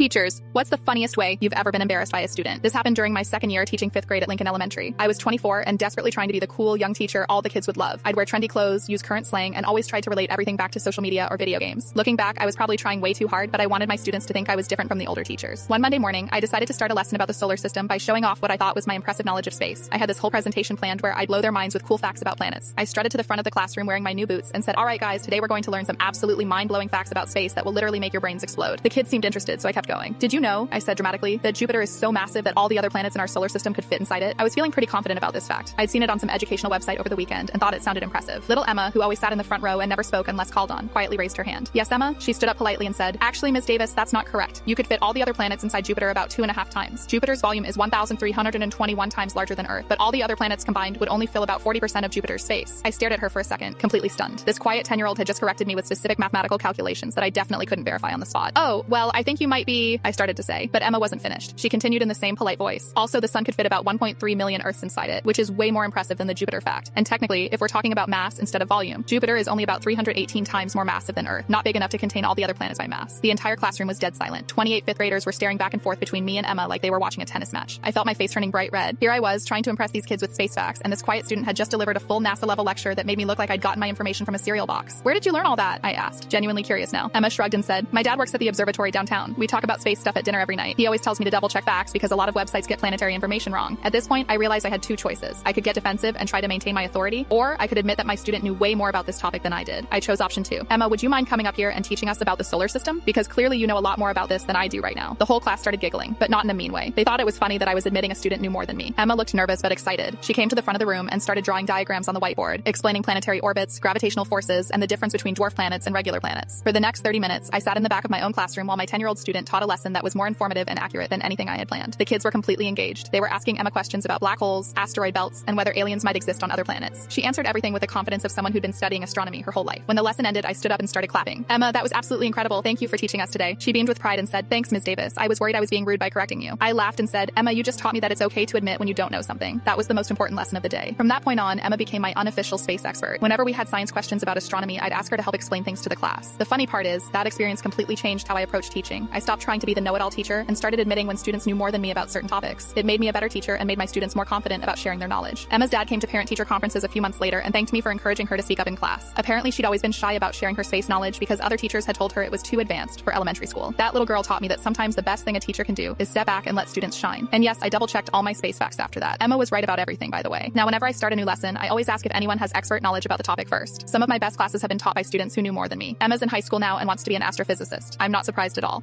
Teachers, what's the funniest way you've ever been embarrassed by a student? This happened during my second year teaching 5th grade at Lincoln Elementary. I was 24 and desperately trying to be the cool young teacher all the kids would love. I'd wear trendy clothes, use current slang, and always tried to relate everything back to social media or video games. Looking back, I was probably trying way too hard, but I wanted my students to think I was different from the older teachers. One Monday morning, I decided to start a lesson about the solar system by showing off what I thought was my impressive knowledge of space. I had this whole presentation planned where I'd blow their minds with cool facts about planets. I strutted to the front of the classroom wearing my new boots and said, "All right, guys, today we're going to learn some absolutely mind-blowing facts about space that will literally make your brains explode." The kids seemed interested, so I kept going. "Did you know," I said dramatically, "that Jupiter is so massive that all the other planets in our solar system could fit inside it?" I was feeling pretty confident about this fact. I'd seen it on some educational website over the weekend and thought it sounded impressive. Little Emma, who always sat in the front row and never spoke unless called on, quietly raised her hand. "Yes, Emma?" She stood up politely and said, "Actually, Ms. Davis, that's not correct. You could fit all the other planets inside Jupiter about 2.5 times. Jupiter's volume is 1,321 times larger than Earth, but all the other planets combined would only fill about 40% of Jupiter's space." I stared at her for a second, completely stunned. This quiet 10-year-old had just corrected me with specific mathematical calculations that I definitely couldn't verify on the spot. "Oh, well, I think you might be," I started to say, but Emma wasn't finished. She continued in the same polite voice. "Also, the sun could fit about 1.3 million Earths inside it, which is way more impressive than the Jupiter fact. And technically, if we're talking about mass instead of volume, Jupiter is only about 318 times more massive than Earth, not big enough to contain all the other planets by mass." The entire classroom was dead silent. 28 fifth graders were staring back and forth between me and Emma like they were watching a tennis match. I felt my face turning bright red. Here I was, trying to impress these kids with space facts, and this quiet student had just delivered a full NASA-level lecture that made me look like I'd gotten my information from a cereal box. "Where did you learn all that?" I asked, genuinely curious now. Emma shrugged and said, "My dad works at the observatory downtown. We talk about space stuff at dinner every night. He always tells me to double-check facts because a lot of websites get planetary information wrong." At this point, I realized I had two choices. I could get defensive and try to maintain my authority, or I could admit that my student knew way more about this topic than I did. I chose option 2. "Emma, would you mind coming up here and teaching us about the solar system? Because clearly you know a lot more about this than I do right now." The whole class started giggling, but not in a mean way. They thought it was funny that I was admitting a student knew more than me. Emma looked nervous but excited. She came to the front of the room and started drawing diagrams on the whiteboard, explaining planetary orbits, gravitational forces, and the difference between dwarf planets and regular planets. For the next 30 minutes, I sat in the back of my own classroom while my 10-year-old student taught a lesson that was more informative and accurate than anything I had planned. The kids were completely engaged. They were asking Emma questions about black holes, asteroid belts, and whether aliens might exist on other planets. She answered everything with the confidence of someone who'd been studying astronomy her whole life. When the lesson ended, I stood up and started clapping. "Emma, that was absolutely incredible. Thank you for teaching us today." She beamed with pride and said, "Thanks, Ms. Davis. I was worried I was being rude by correcting you." I laughed and said, "Emma, you just taught me that it's okay to admit when you don't know something." That was the most important lesson of the day. From that point on, Emma became my unofficial space expert. Whenever we had science questions about astronomy, I'd ask her to help explain things to the class. The funny part is, that experience completely changed how I approached teaching. I stopped trying to be the know-it-all teacher and started admitting when students knew more than me about certain topics. It made me a better teacher and made my students more confident about sharing their knowledge. Emma's dad came to parent-teacher conferences a few months later and thanked me for encouraging her to speak up in class. Apparently, she'd always been shy about sharing her space knowledge because other teachers had told her it was too advanced for elementary school. That little girl taught me that sometimes the best thing a teacher can do is step back and let students shine. And yes, I double-checked all my space facts after that. Emma was right about everything, by the way. Now, whenever I start a new lesson, I always ask if anyone has expert knowledge about the topic first. Some of my best classes have been taught by students who knew more than me. Emma's in high school now and wants to be an astrophysicist. I'm not surprised at all.